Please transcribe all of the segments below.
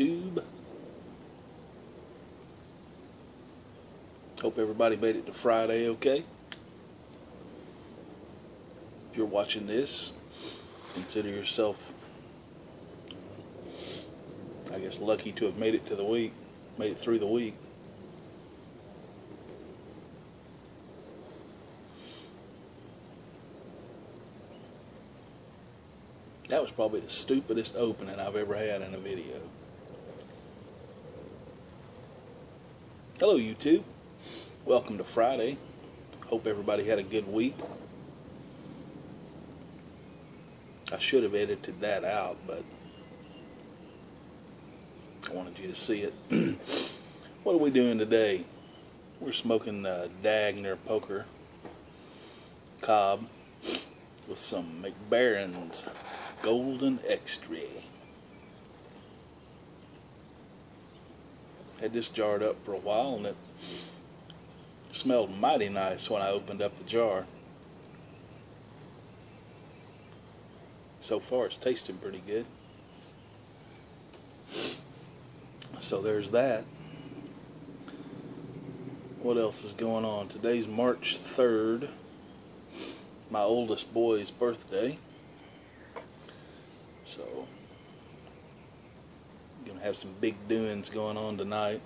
YouTube. Hope everybody made it to Friday okay. If you're watching this, consider yourself, I guess, lucky to have made it to the week, made it through the week. That was probably the stupidest opening I've ever had in a video. Hello, YouTube. Welcome to Friday. Hope everybody had a good week. I should have edited that out, but I wanted you to see it. What are we doing today? We're smoking Dagner Poker Cob with some McBaren's Golden Extra. Had this jarred up for a while and it smelled mighty nice when I opened up the jar. So far it's tasting pretty good. So there's that. What else is going on? Today's March 3rd, my oldest boy's birthday. So, gonna have some big doings going on tonight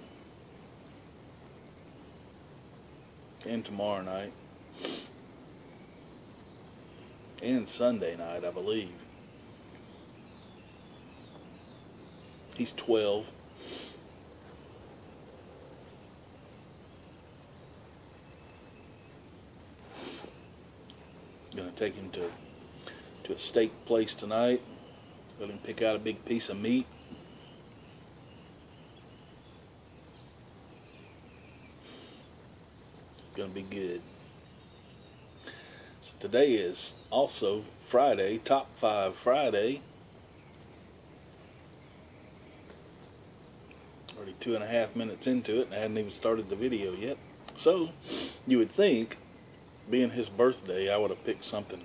and tomorrow night and Sunday night, I believe. He's 12. Gonna take him to a steak place tonight. Let him pick out a big piece of meat. It's gonna be good. So today is also Friday, Top 5 Friday. Already 2.5 minutes into it and I hadn't even started the video yet. So you would think, being his birthday, I would have picked something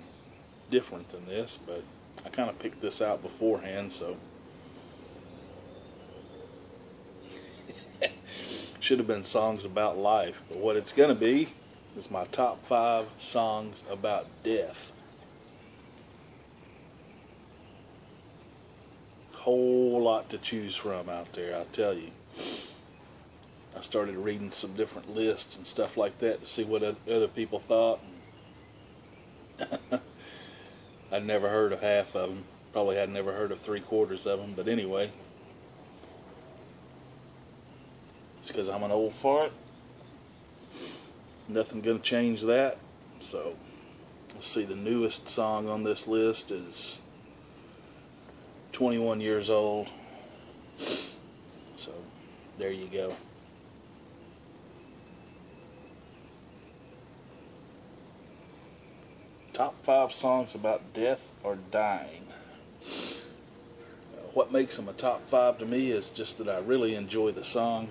different than this, but I kind of picked this out beforehand, so should have been songs about life, but what it's going to be is my top 5 songs about death. Whole lot to choose from out there, I'll tell you. I started reading some different lists and stuff like that to see what other people thought. I'd never heard of half of them. Probably had never heard of 3/4 of them. But anyway, it's because I'm an old fart. Nothing going to change that. So, let's see. The newest song on this list is 21 years old. So, there you go. Top 5 songs about death or dying. What makes them a top 5 to me is just that I really enjoy the song.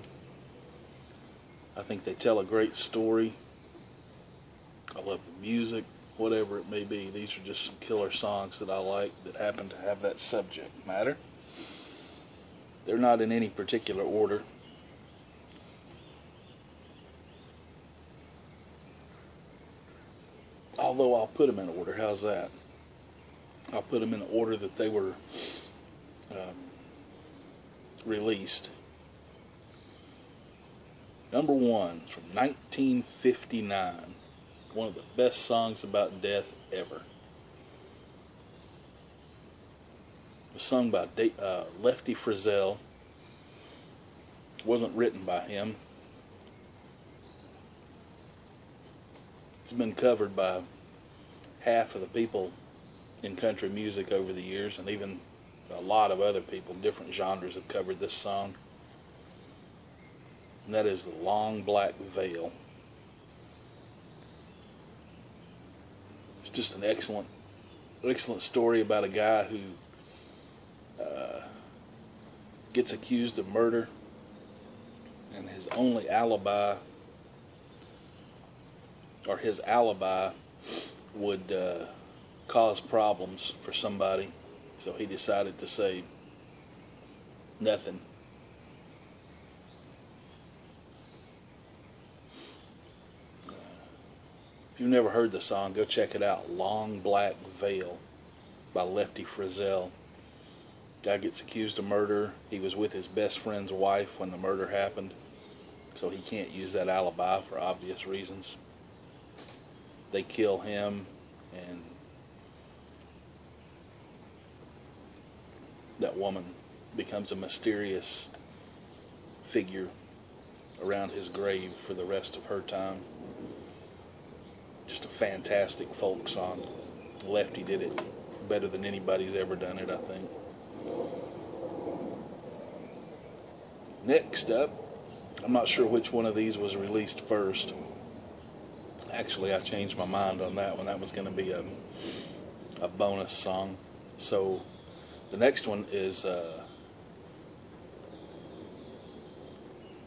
I think they tell a great story. I love the music, whatever it may be. These are just some killer songs that I like that happen to have that subject matter. They're not in any particular order. Although I'll put them in order. How's that? I'll put them in the order that they were released. Number 1 from 1959. One of the best songs about death ever. It was sung by Lefty Frizzell. It wasn't written by him. It's been covered by half of the people in country music over the years, and even a lot of other people, different genres, have covered this song. And that is The Long Black Veil. It's just an excellent story about a guy who gets accused of murder, and his only alibi, or his alibi, would cause problems for somebody, so he decided to say nothing If you've never heard the song, go check it out. Long Black Veil by Lefty Frizzell. Guy gets accused of murder. He was with his best friend's wife when the murder happened, so he can't use that alibi for obvious reasons. They kill him, and that woman becomes a mysterious figure around his grave for the rest of her time. Just a fantastic folk song. Lefty did it better than anybody's ever done it, I think. Next up, I'm not sure which one of these was released first. Actually, I changed my mind on that one. That was going to be a bonus song. So the next one is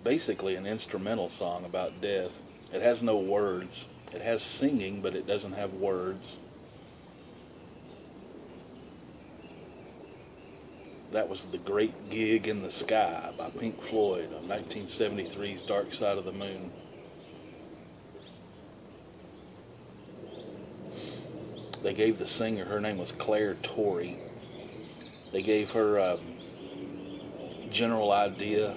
basically an instrumental song about death. It has no words. It has singing, but it doesn't have words. That was The Great Gig in the Sky by Pink Floyd on 1973's Dark Side of the Moon. They gave the singer, her name was Claire Torrey, they gave her a general idea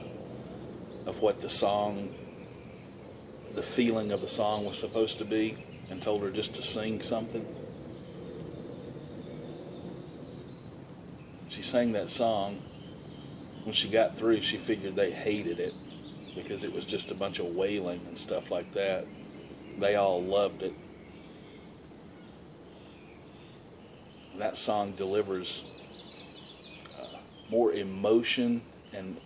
of what the song, the feeling of the song was supposed to be, and told her just to sing something. She sang that song. When she got through, she figured they hated it because it was just a bunch of wailing and stuff like that. They all loved it. And that song delivers more emotion and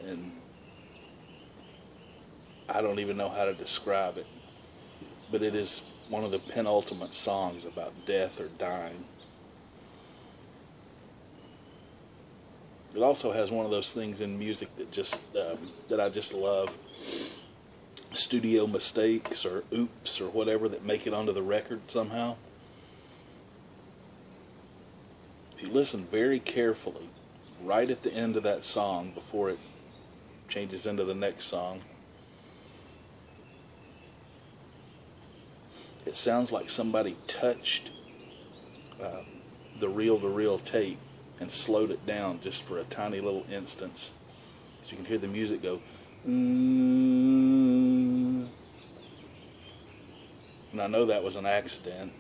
I don't even know how to describe it, but it is one of the penultimate songs about death or dying. It also has one of those things in music that just that I just love. Studio mistakes or oops or whatever that make it onto the record somehow. If you listen very carefully, right at the end of that song, before it changes into the next song, it sounds like somebody touched the reel-to-reel tape and slowed it down just for a tiny little instance. So you can hear the music go, and I know that was an accident,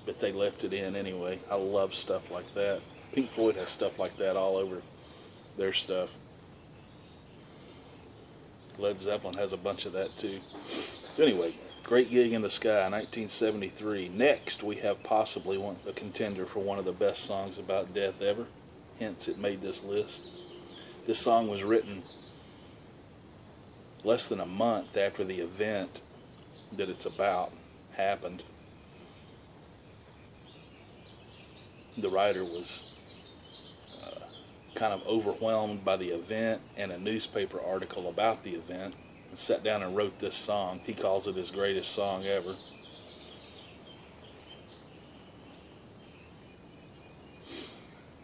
but they left it in anyway. I love stuff like that. Pink Floyd has stuff like that all over their stuff. Led Zeppelin has a bunch of that too. Anyway, Great Gig in the Sky, 1973. Next, we have possibly a contender for one of the best songs about death ever. Hence, it made this list. This song was written less than a month after the event that it's about happened. The writer was kind of overwhelmed by the event and a newspaper article about the event, and sat down and wrote this song. He calls it his greatest song ever.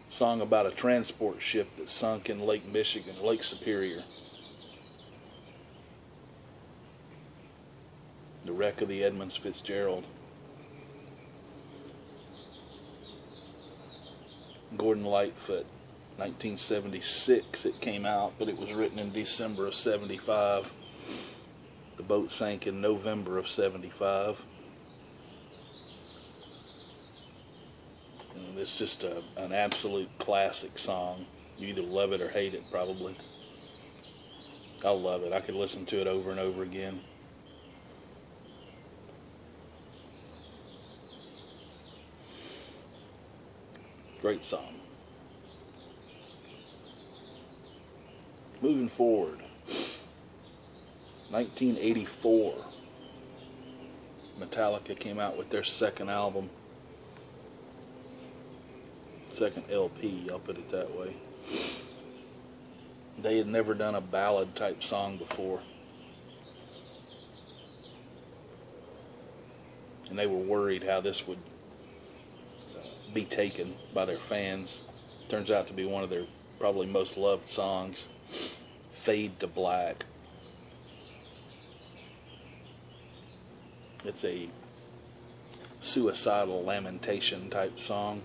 Song about a transport ship that sunk in Lake Michigan, Lake Superior. The wreck of the Edmunds Fitzgerald. Gordon Lightfoot, 1976 it came out, but it was written in December of 75. The boat sank in November of 75. And it's just an absolute classic song. You either love it or hate it, probably. I love it. I could listen to it over and over again. Great song. Moving forward, 1984, Metallica came out with their second album, second LP, I'll put it that way. They had never done a ballad type song before, and they were worried how this would be taken by their fans. Turns out to be one of their probably most loved songs, Fade to Black. It's a suicidal lamentation type song.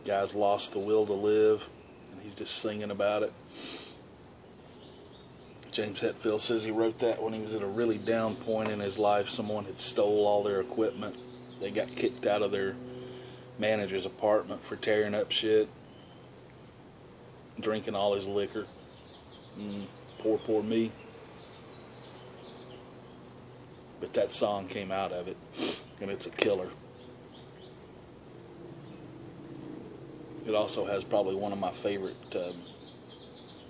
Guy's lost the will to live, and he's just singing about it. James Hetfield says he wrote that when he was at a really down point in his life. Someone had stole all their equipment. They got kicked out of their manager's apartment for tearing up shit, drinking all his liquor. Poor me. But that song came out of it, and it's a killer. It also has probably one of my favorite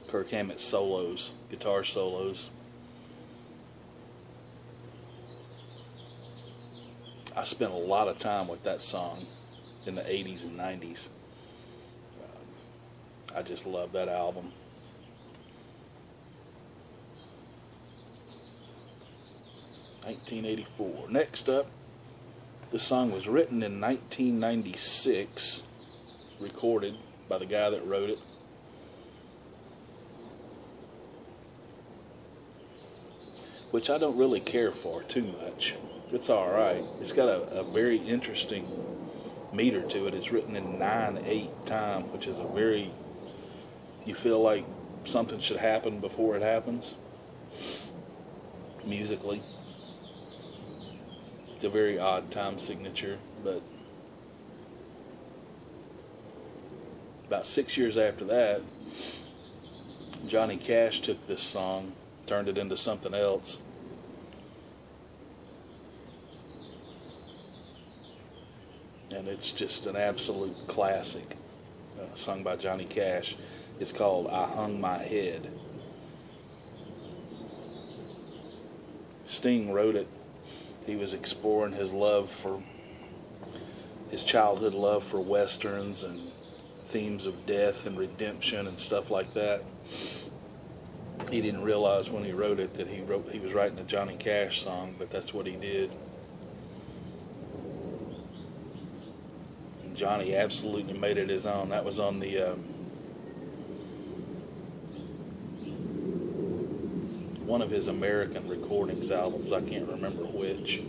Kirk Hammett solos, guitar solos. I spent a lot of time with that song in the 80s and 90s. I just love that album. "1984. Next up, this song was written in 1996, recorded by the guy that wrote it. Which I don't really care for too much. It's alright. It's got a very interesting meter to it. It's written in 9/8 time, which is a very, you feel like something should happen before it happens, musically. It's a very odd time signature, but about 6 years after that, Johnny Cash took this song, turned it into something else. And it's just an absolute classic, sung by Johnny Cash. It's called "I Hung My Head." Sting wrote it. He was exploring his childhood love for westerns and themes of death and redemption and stuff like that. He didn't realize when he wrote it that he was writing a Johnny Cash song, but that's what he did. And Johnny absolutely made it his own. That was on the one of his American Recordings albums. I can't remember which.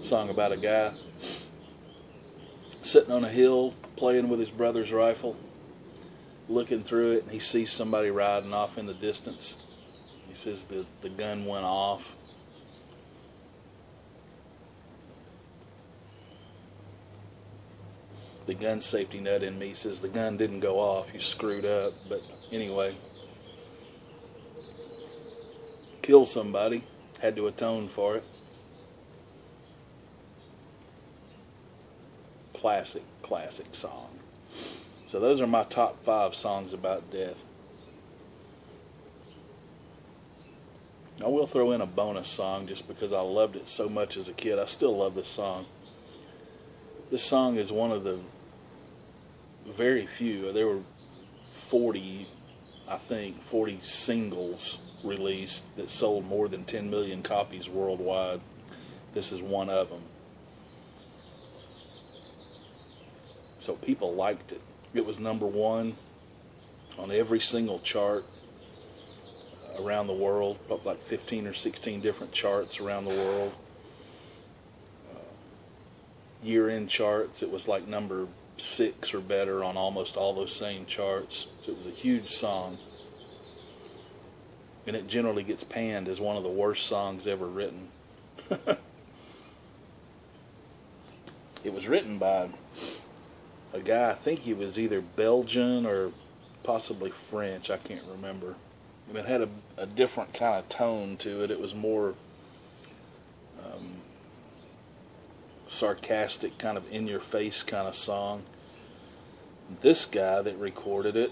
Song about a guy sitting on a hill playing with his brother's rifle, looking through it, and he sees somebody riding off in the distance. He says the gun went off. The gun safety nut in me says the gun didn't go off, you screwed up. But anyway, killed somebody, had to atone for it. Classic song. So those are my top 5 songs about death. I will throw in a bonus song just because I loved it so much as a kid. I still love this song. This song is one of the very few. There were 40 singles released that sold more than 10 million copies worldwide. This is one of them. So people liked it. It was number 1 on every single chart around the world, like 15 or 16 different charts around the world. Year-end charts, it was like number 6 or better on almost all those same charts. So it was a huge song. And it generally gets panned as one of the worst songs ever written. It was written by a guy, I think he was either Belgian or possibly French, I can't remember. And it had a different kind of tone to it. It was more sarcastic, kind of in-your-face kind of song. This guy that recorded it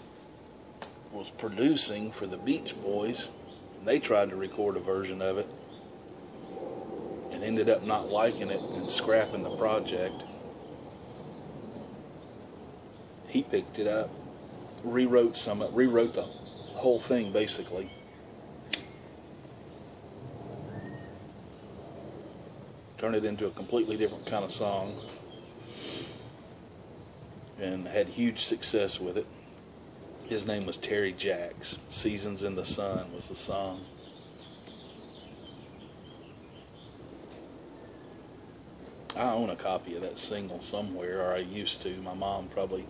was producing for the Beach Boys. And they tried to record a version of it and ended up not liking it and scrapping the project. He picked it up, rewrote the whole thing basically. Turned it into a completely different kind of song. and had huge success with it. His name was Terry Jacks. Seasons in the Sun was the song. I own a copy of that single somewhere, or I used to. My mom probably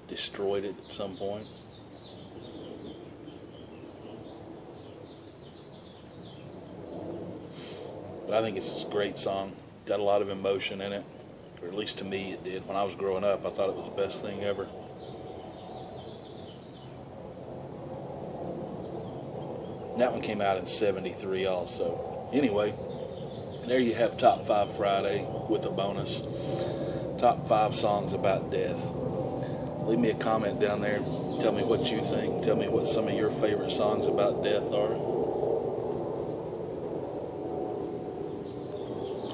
destroyed it at some point. But I think it's a great song. Got a lot of emotion in it, or at least to me it did. When I was growing up, I thought it was the best thing ever. That one came out in '73 also. Anyway, there you have Top 5 Friday with a bonus. Top 5 songs about death. Leave me a comment down there. Tell me what you think. Tell me what some of your favorite songs about death are.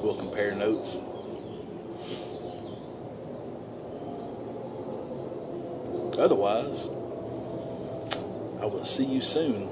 We'll compare notes. Otherwise, I will see you soon.